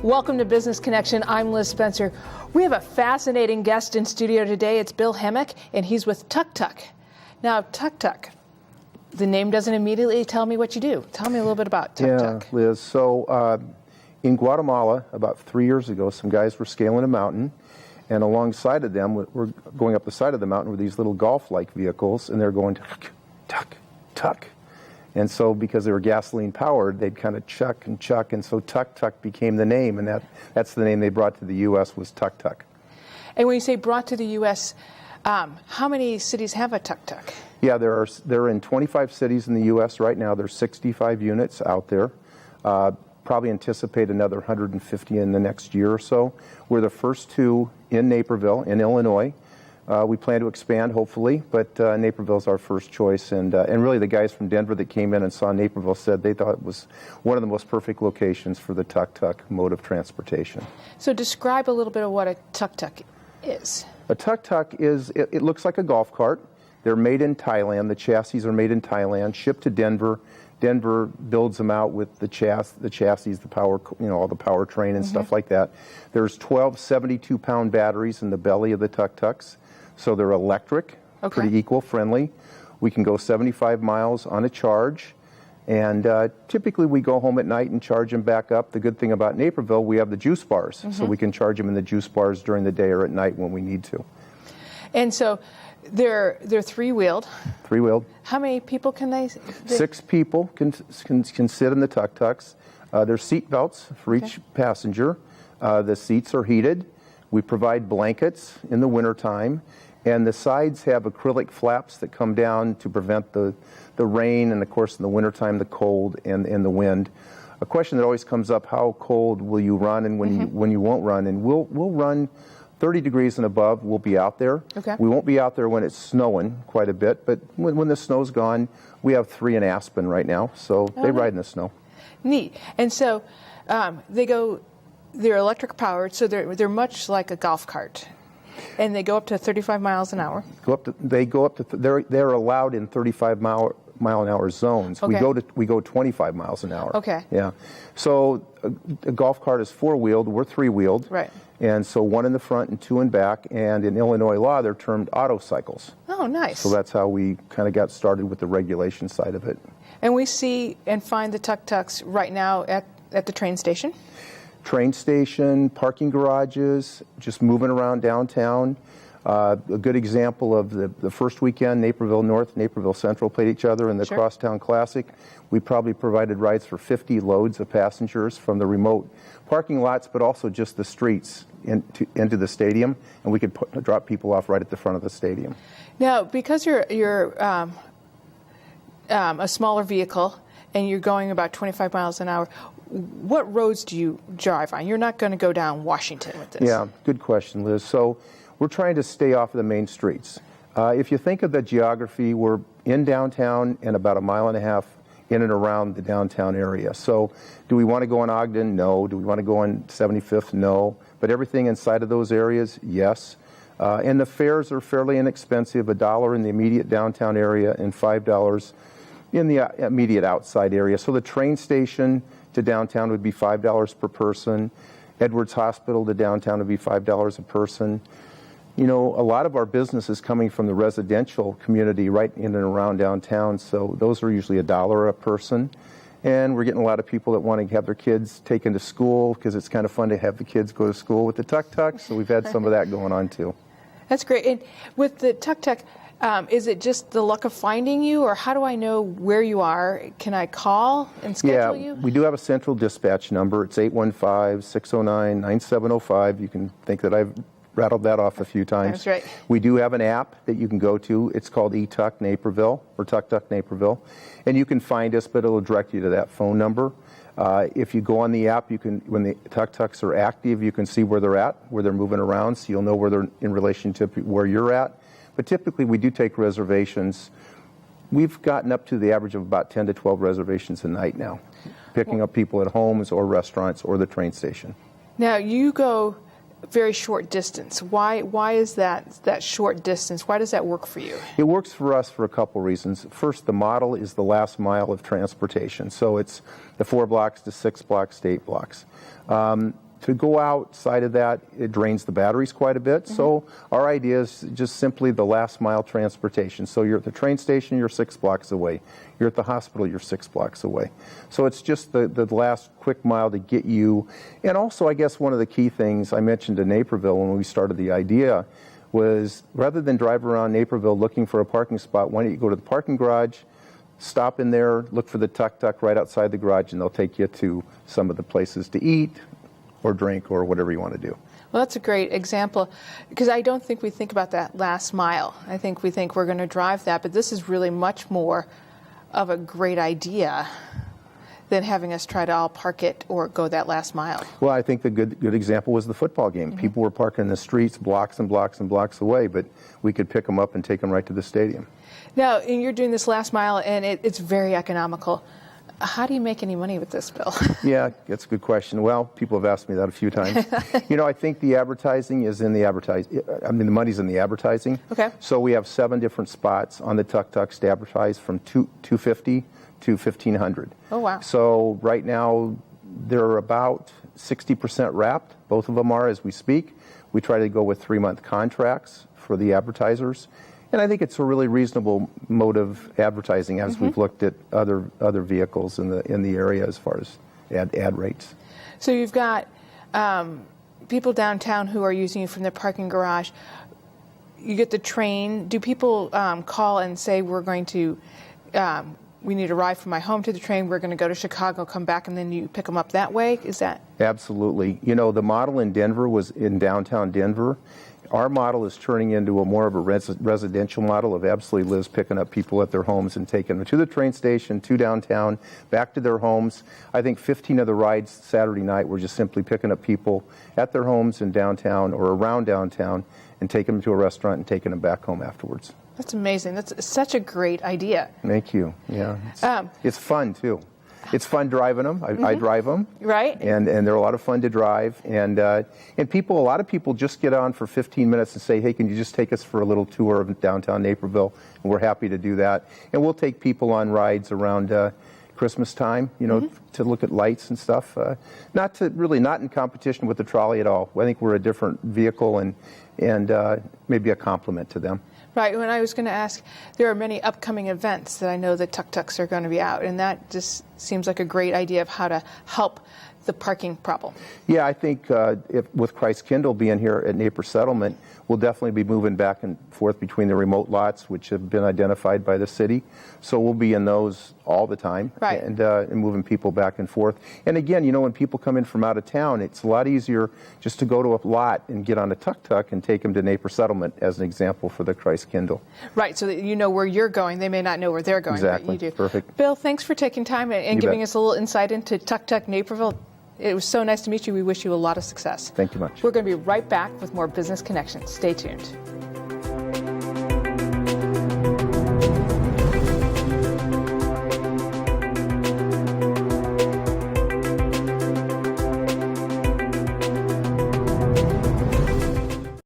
Welcome to Business Connection. I'm Liz Spencer. We have a fascinating guest in studio today. It's Bill Hemmick, and he's with Tuk Tuk. Now, Tuk Tuk, the name doesn't immediately tell me what you do. Tell me a little bit about Tuk Tuk. Yeah, Liz. So in Guatemala, about 3 years ago, some guys were scaling a mountain, and alongside of them, we're going up the side of the mountain with these little golf-like vehicles, and they're going tuk, tuk, tuk. And so because they were gasoline powered, they'd kind of chuck, and so Tuk Tuk became the name, and that's the name they brought to the U.S. was Tuk Tuk. And when you say brought to the U.S., how many cities have a Tuk Tuk? Yeah, they're in 25 cities in the U.S. right now. There's 65 units out there. Probably anticipate another 150 in the next year or so. We're the first two in Naperville, in Illinois. We plan to expand, hopefully, but Naperville is our first choice. And really, the guys from Denver that came in and saw Naperville said they thought it was one of the most perfect locations for the Tuk Tuk mode of transportation. So describe a little bit of what a Tuk Tuk is. A Tuk Tuk is, it looks like a golf cart. They're made in Thailand. The chassis are made in Thailand, shipped to Denver. Denver builds them out with the chassis, the power, all the powertrain and stuff like that. There's 12 72-pound batteries in the belly of the Tuk Tuks. So they're electric, pretty eco-friendly. We can go 75 miles on a charge, and typically we go home at night and charge them back up. The good thing about Naperville, we have the juice bars, so we can charge them in the juice bars during the day or at night when we need to. And so they're three-wheeled. Three-wheeled. How many people can they? 6 people can sit in the Tuk Tuks. There's seat belts for each passenger. The seats are heated. We provide blankets in the wintertime. And the sides have acrylic flaps that come down to prevent the rain and, of course, in the wintertime, the cold and the wind. A question that always comes up, how cold will you run and when you won't run? And we'll run 30 degrees and above. We'll be out there. Okay. We won't be out there when it's snowing quite a bit, but when the snow's gone, we have 3 in Aspen right now, so they ride in the snow. Neat. And so they're electric powered, so they're much like a golf cart. And they go up to 35 miles an hour. They're allowed in 35 mile an hour zones. Okay. We go 25 miles an hour. Okay. Yeah. So a golf cart is 4-wheeled. We're 3-wheeled. Right. And so 1 in the front and 2 in back. And in Illinois law, they're termed auto cycles. Oh, nice. So that's how we kind of got started with the regulation side of it. And we see and find the Tuk Tuks right now at the train station. Train station, parking garages, just moving around downtown. A good example of the first weekend, Naperville North, Naperville Central played each other in the Crosstown Classic. We probably provided rides for 50 loads of passengers from the remote parking lots, but also just the streets into the stadium, and we could drop people off right at the front of the stadium. Now, because you're a smaller vehicle and you're going about 25 miles an hour, what roads do you drive on? You're not going to go down Washington with this. Yeah, good question, Liz. So we're trying to stay off of the main streets. If you think of the geography, we're in downtown and about 1.5 miles in and around the downtown area. So do we want to go on Ogden? No. Do we want to go on 75th? No. But everything inside of those areas, yes. And the fares are fairly inexpensive, $1 in the immediate downtown area and $5 in the immediate outside area. So the train station to downtown would be $5 per person. Edwards Hospital to downtown would be $5 a person. A lot of our business is coming from the residential community right in and around downtown, so those are usually $1 a person. And we're getting a lot of people that want to have their kids taken to school because it's kind of fun to have the kids go to school with the Tuk Tuk, so we've had some of that going on too. That's great. And with the Tuk Tuk, is it just the luck of finding you, or how do I know where you are? Can I call and schedule you? Yeah, we do have a central dispatch number. It's 815-609-9705. You can think that I've rattled that off a few times. That's right. We do have an app that you can go to. It's called Tuk Naperville, or Tuk Tuk Naperville. And you can find us, but it'll direct you to that phone number. If you go on the app, when the Tuk Tuks are active, you can see where they're at, where they're moving around, so you'll know where they're in relation to where you're at. But typically, we do take reservations. We've gotten up to the average of about 10 to 12 reservations a night now, picking up people at homes or restaurants or the train station. Now, you go very short distance. Why is that short distance? Why does that work for you? It works for us for a couple reasons. First, the model is the last mile of transportation. So it's the 4 blocks to 6 blocks to 8 blocks. to go outside of that, it drains the batteries quite a bit. So our idea is just simply the last mile transportation. So you're at the train station, you're 6 blocks away. You're at the hospital, you're 6 blocks away. So it's just the last quick mile to get you. And also, I guess one of the key things I mentioned in Naperville when we started the idea was, rather than drive around Naperville looking for a parking spot, why don't you go to the parking garage, stop in there, look for the Tuk Tuk right outside the garage, and they'll take you to some of the places to eat or drink or whatever you want to do. Well, that's a great example, because I don't think we think about that last mile. I think we think we're going to drive that, but this is really much more of a great idea than having us try to all park it or go that last mile. Well, I think the good example was the football game. People were parking in the streets blocks and blocks and blocks away, but we could pick them up and take them right to the stadium. Now, and you're doing this last mile, and it's very economical. How do you make any money with this, Bill? Yeah, that's a good question. Well, people have asked me that a few times. I think the advertising is in the advertising. I mean, the money's in the advertising. Okay. So we have 7 different spots on the Tuk Tuks to advertise, from $250 to $1,500. Oh, wow. So right now they're about 60% wrapped. Both of them are as we speak. We try to go with 3-month contracts for the advertisers. And I think it's a really reasonable mode of advertising as we've looked at other vehicles in the area as far as ad rates. So you've got people downtown who are using you from their parking garage. You get the train. Do people call and say, we're going to, we need a ride from my home to the train, we're going to go to Chicago, come back, and then you pick them up that way? Is that? Absolutely. The model in Denver was in downtown Denver. Our model is turning into a more of a residential model of absolutely Liz picking up people at their homes and taking them to the train station, to downtown, back to their homes. I think 15 of the rides Saturday night were just simply picking up people at their homes in downtown or around downtown and taking them to a restaurant and taking them back home afterwards. That's amazing. That's such a great idea. Thank you. Yeah, it's fun too. It's fun driving them. I drive them. Right. And they're a lot of fun to drive. And a lot of people just get on for 15 minutes and say, hey, can you just take us for a little tour of downtown Naperville? And we're happy to do that. And we'll take people on rides around Christmas time, to look at lights and stuff. Not in competition with the trolley at all. I think we're a different vehicle and maybe a complement to them. Right. When I was going to ask, there are many upcoming events that I know the Tuk Tuks are going to be out, and that just seems like a great idea of how to help the parking problem. Yeah, I think with Christ Kindle being here at Naper Settlement, we'll definitely be moving back and forth between the remote lots, which have been identified by the city. So we'll be in those all the time, right. and moving people back and forth. And again, when people come in from out of town, it's a lot easier just to go to a lot and get on a Tuk Tuk and take them to Naper Settlement, as an example, for the Christ Kindle. Right, so that you know where you're going. They may not know where they're going, exactly. But you do. Perfect. Bill, thanks for taking time and giving us a little insight into Tuk Tuk Naperville. It was so nice to meet you. We wish you a lot of success. Thank you much. We're going to be right back with more Business Connections. Stay tuned.